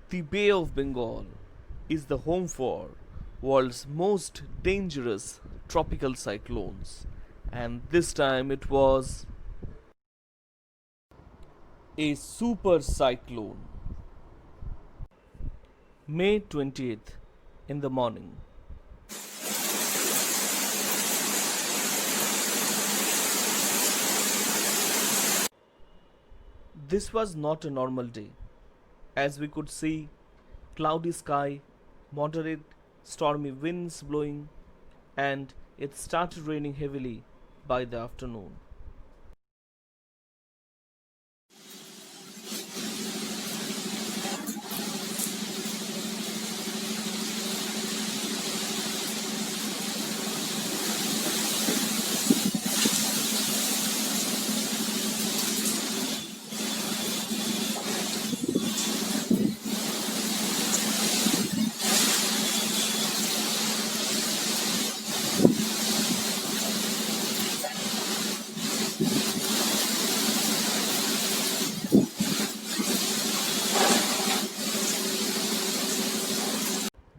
The Bay of Bengal is the home for world's most dangerous tropical cyclones, and this time it was a super cyclone. May 20th in the morning. This was not a normal day, as we could see cloudy sky, moderate stormy winds blowing, and it started raining heavily by the afternoon.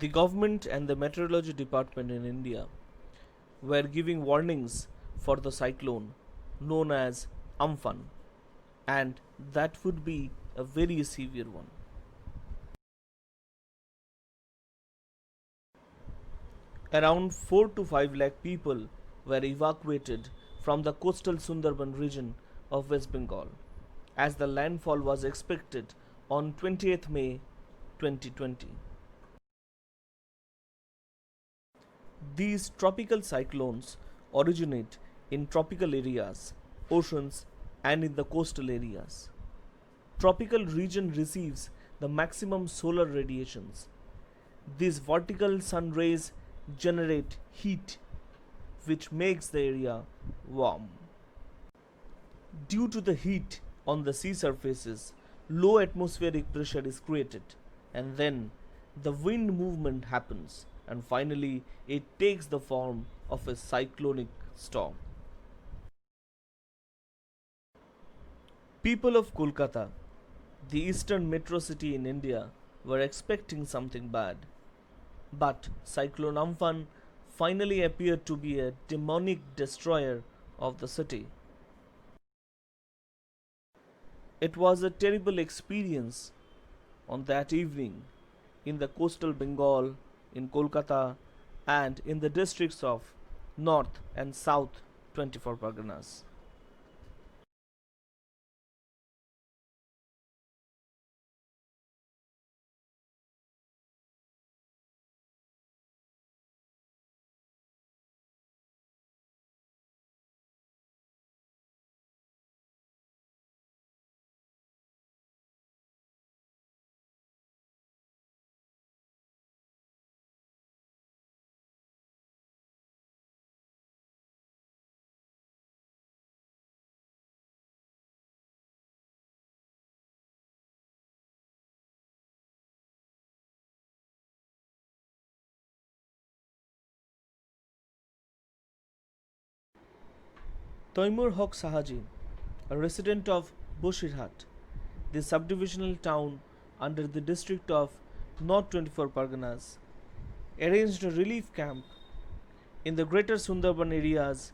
The government and the meteorology department in India were giving warnings for the cyclone known as Amphan, and that would be a very severe one. Around 4 to 5 lakh people were evacuated from the coastal Sundarban region of West Bengal, as the landfall was expected on 20th May 2020. These tropical cyclones originate in tropical areas, oceans, and in the coastal areas. Tropical region receives the maximum solar radiations. These vertical sun rays generate heat, which makes the area warm. Due to the heat on the sea surfaces, low atmospheric pressure is created, and then the wind movement happens, and finally it takes the form of a cyclonic storm. People of Kolkata, the eastern metro city in India, were expecting something bad. But Cyclone Amphan finally appeared to be a demonic destroyer of the city. It was a terrible experience on that evening in the coastal Bengal, in Kolkata, and in the districts of North and South 24 Parganas. Taimur Haq Sahaji, a resident of Bosirhat, the subdivisional town under the district of North 24 Parganas, arranged a relief camp in the greater Sundarban areas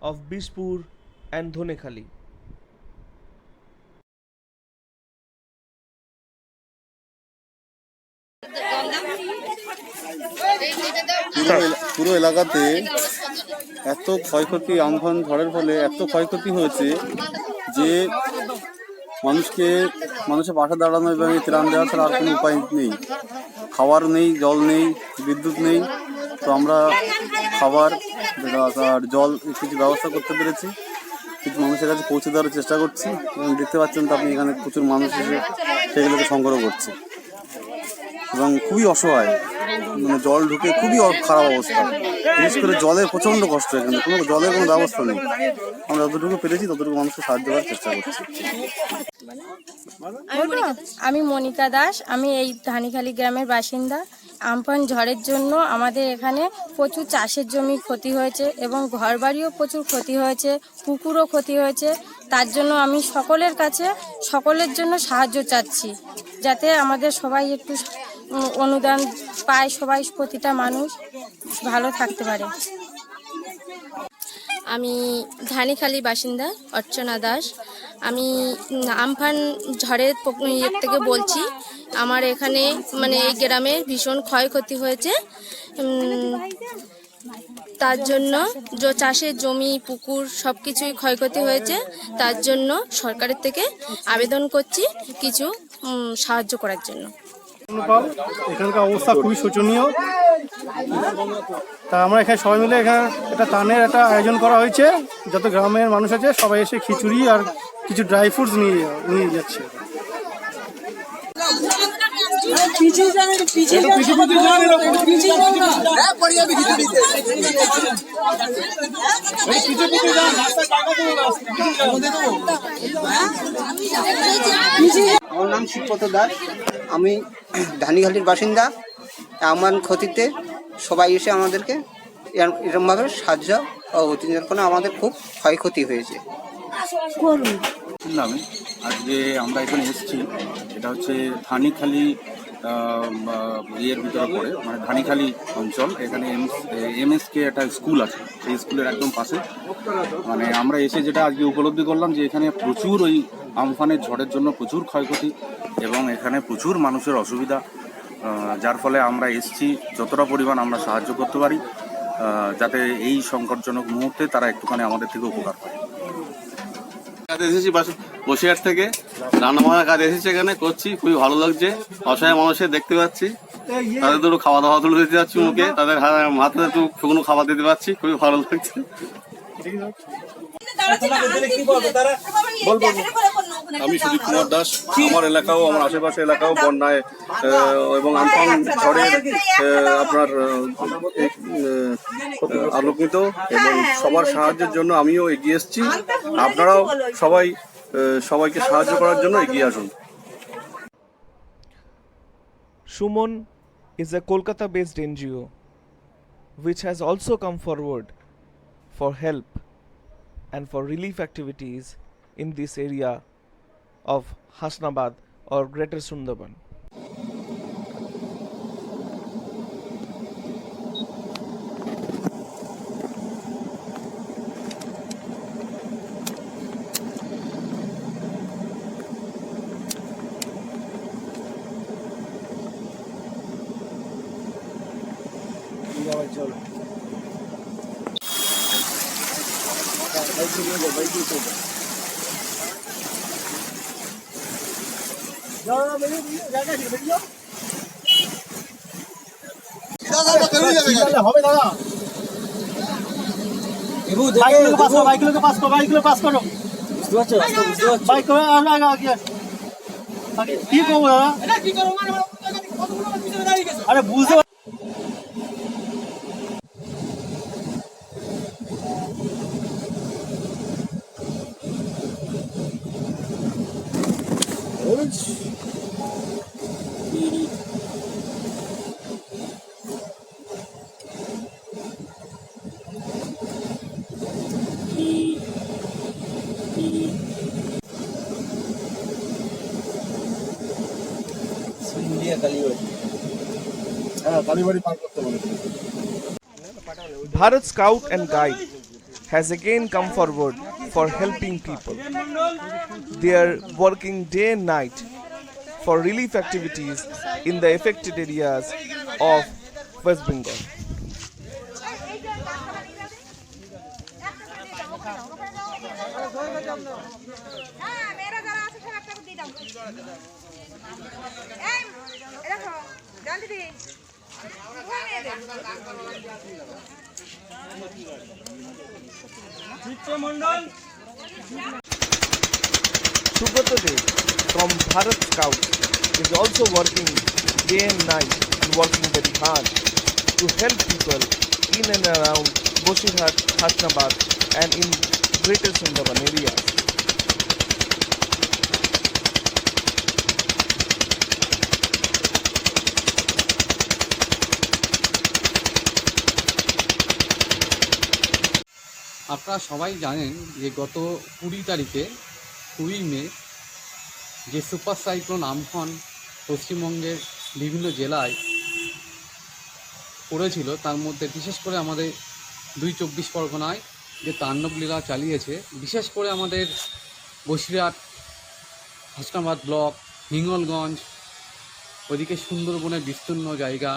of Bishpur and Dhonekhali. পুরো এলাকাতে এত ক্ষয়ক্ষতি, Amphan ঝড়ের ফলে এত ক্ষয়ক্ষতি হয়েছে যে মানুষের পাশে দাঁড়ানো এবং ত্রাণ দেওয়া ছাড়া আর কোনো উপায় নেই। খাবার নেই, জল নেই, বিদ্যুৎ নেই। তো আমরা খাবার আর জল কিছু ব্যবস্থা করতে পেরেছি, কিছু মানুষের কাছে পৌঁছে দেওয়ার চেষ্টা করছি, এবং দেখতে পাচ্ছেন তো আপনি এখানে প্রচুর মানুষ এসে সেগুলোকে সংগ্রহ করছে এবং খুবই অসহায়, মানে জল ঢুকে খুবই খারাপ অবস্থা। বিশেষ করে জলের প্রচন্ড কষ্ট, এখানে জলের কোনো ব্যবস্থা নেই। আমরা যতটুকু পেরেছি ততটুকু মানুষকে সাহায্য করার চেষ্টা করছি। আমি মনিকা দাস, আমি এই ধানিখালি গ্রামের বাসিন্দা। আমফান ঝড়ের জন্য আমাদের এখানে প্রচুর চাষের জমি ক্ষতি হয়েছে এবং ঘরবাড়িও প্রচুর ক্ষতি হয়েছে, পুকুরও ক্ষতি হয়েছে। তার জন্য আমি সকলের কাছে সকলের জন্য সাহায্য চাচ্ছি। যাতে আমাদের সবাই একটু অনুদান পায়, সবাই প্রতিটা মানুষ ভালো থাকতে পারে। আমি ধানিখালি বাসিন্দা অর্চনা দাস। আমি আমফান ঝড়ের থেকে বলছি। আমার এখানে মানে এই গ্রামে ভীষণ ক্ষয়ক্ষতি হয়েছে। তার জন্য চাষের জমি পুকুর সব কিছুই ক্ষয়ক্ষতি হয়েছে। তার জন্য সরকারের থেকে আবেদন করছি কিছু সাহায্য করার জন্য। এখানকার অবস্থা খুবই শোচনীয়। তা আমরা এখানে সবাই মিলে এখানে একটা ত্রাণের একটা আয়োজন করা হয়েছে। যত গ্রামের মানুষ আছে সবাই এসে খিচুড়ি আর কিছু ড্রাই ফ্রুটস নিয়ে যাচ্ছে। আমার নাম শিবপত দাস, আমি ধানিখালির বাসিন্দা। আমার ক্ষতিতে সবাই এসে আমাদেরকে এরকমভাবে সাহায্য ও অতিরিক্ত আমাদের খুব ক্ষয়ক্ষতি হয়েছে। আমি আজকে আমরা এখানে এসেছি, এটা হচ্ছে ধানিখালি ইয়ের ভিতরে পড়ে, মানে ধানিখালি অঞ্চল। এখানে এমএসকে একটা স্কুল আছে, সেই স্কুলের একদম পাশে। মানে আমরা এসে যেটা আজকে উপলব্ধি করলাম যে এখানে প্রচুর ওই আমফানের ঝড়ের জন্য প্রচুর ক্ষয়ক্ষতি এবং এখানে প্রচুর মানুষের অসুবিধা, যার ফলে আমরা এসেছি যতটা পরিমাণ আমরা সাহায্য করতে পারি, যাতে এই সংকটজনক মুহূর্তে তারা একটুখানি আমাদের থেকে উপকার পায়। কাজ এসেছি বসিরহাট থেকে, রান্নাবান্নার কাজ এসেছি, এখানে করছি, খুবই ভালো লাগছে। অসহায় মানুষের দেখতে পাচ্ছি, তাদের দুটো খাওয়া দাওয়া তুলে দিতে পারছি মুখে, তাদের হাতে একটু শুকনো খাবার দিতে পারছি, খুবই ভালো লাগছে। আমি সুদীপ কুমার দাস। আমার এলাকাও, আমার আশেপাশে এলাকাও বন্যায় এবং আমফান ঝড়ের আপনার আলোকিত, এবং সবার সাহায্যের জন্য আমিও এগিয়ে এসেছি। আপনারাও সবাইকে সাহায্য করার জন্য এগিয়ে আসুন। Shumon is a Kolkata-based NGO which has also come forward for help and for relief activities in this area of Hasnabad or Greater Sundarban. হবে দাদা, বাইকগুলোকে পাস করো। বাইক করে কি করবো দাদা? আরে বুঝতে Bharat Scout and Guide has again come forward for helping people. They are working day and night for relief activities in the affected areas of West Bengal. Subrata Dev from Bharat Scout is also working day and night and working very hard to help people in and around Bosirhat, Hasnabad and in Greater Sundarban areas. আপনারা সবাই জানেন যে গত 20 তারিখে 2 মে যে super cyclone Amphan পশ্চিমবঙ্গের বিভিন্ন জেলায় পড়েছিল, তার মধ্যে বিশেষ করে আমাদের 24 পরগনায় যে তাণ্ডব লীলা চালিয়েছে, বিশেষ করে আমাদের বসিরহাট, হাসনাবাদ ব্লক, হিঙ্গলগঞ্জ, ওদিকে সুন্দরবনের বিস্তীর্ণ জায়গা,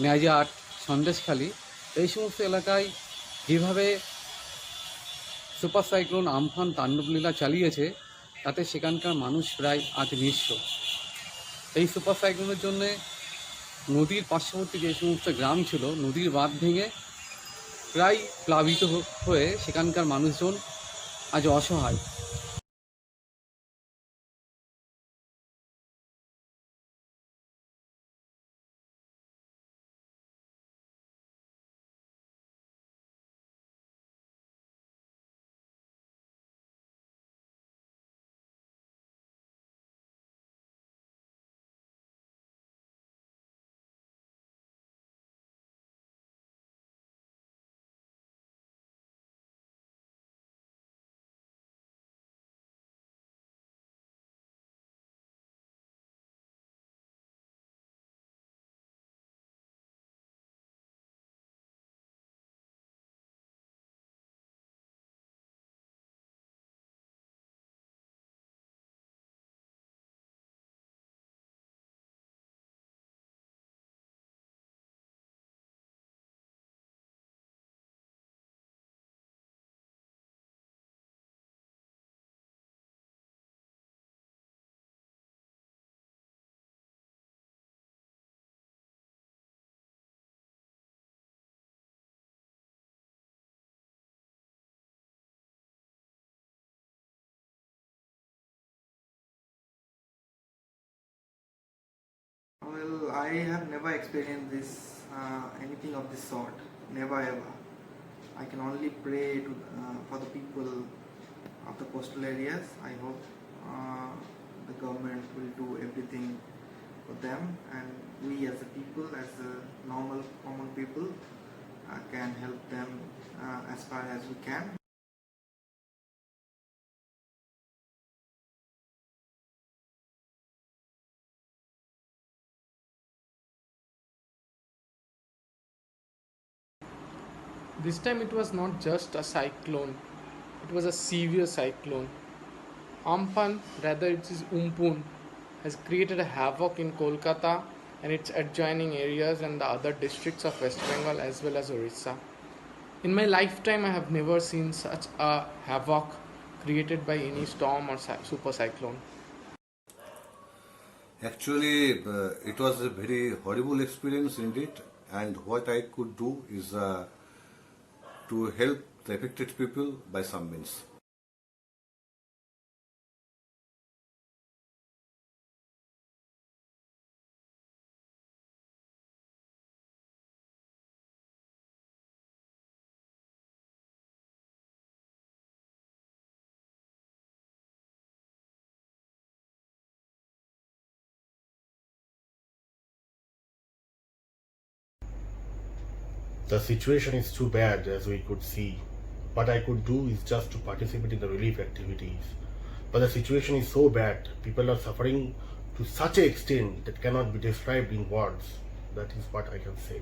ন্যাজাট, সন্দেশখালী, এই সমস্ত এলাকায় যেভাবে সুপার সাইক্লোন আমফান তাণ্ডবলীলা চালিয়েছে, তাতে সেখানকার মানুষ প্রায় আজ নিঃস্ব। এই সুপার সাইক্লোনের জন্যে নদীর পার্শ্ববর্তী যে সমস্ত গ্রাম ছিল, নদীর বাঁধ ভেঙে প্রায় প্লাবিত হয়ে সেখানকার মানুষজন আজ অসহায়। Well, I have never experienced this anything of this sort. Never ever. I can only pray to for the people of the coastal areas. I hope the government will do everything for them, and we as a people, as a normal common people, can help them as far as we can. This time it was not just a cyclone, it was a severe cyclone. Amphan, rather it is Umpun, has created a havoc in Kolkata and its adjoining areas and the other districts of West Bengal as well as Orissa. In my lifetime I have never seen such a havoc created by any storm or super cyclone. Actually, it was a very horrible experience indeed, and what I could do is to help the affected people by some means. The situation is too bad, as we could see. What I could do is just to participate in the relief activities. But the situation is so bad, people are suffering to such an extent that cannot be described in words. That is what I can say.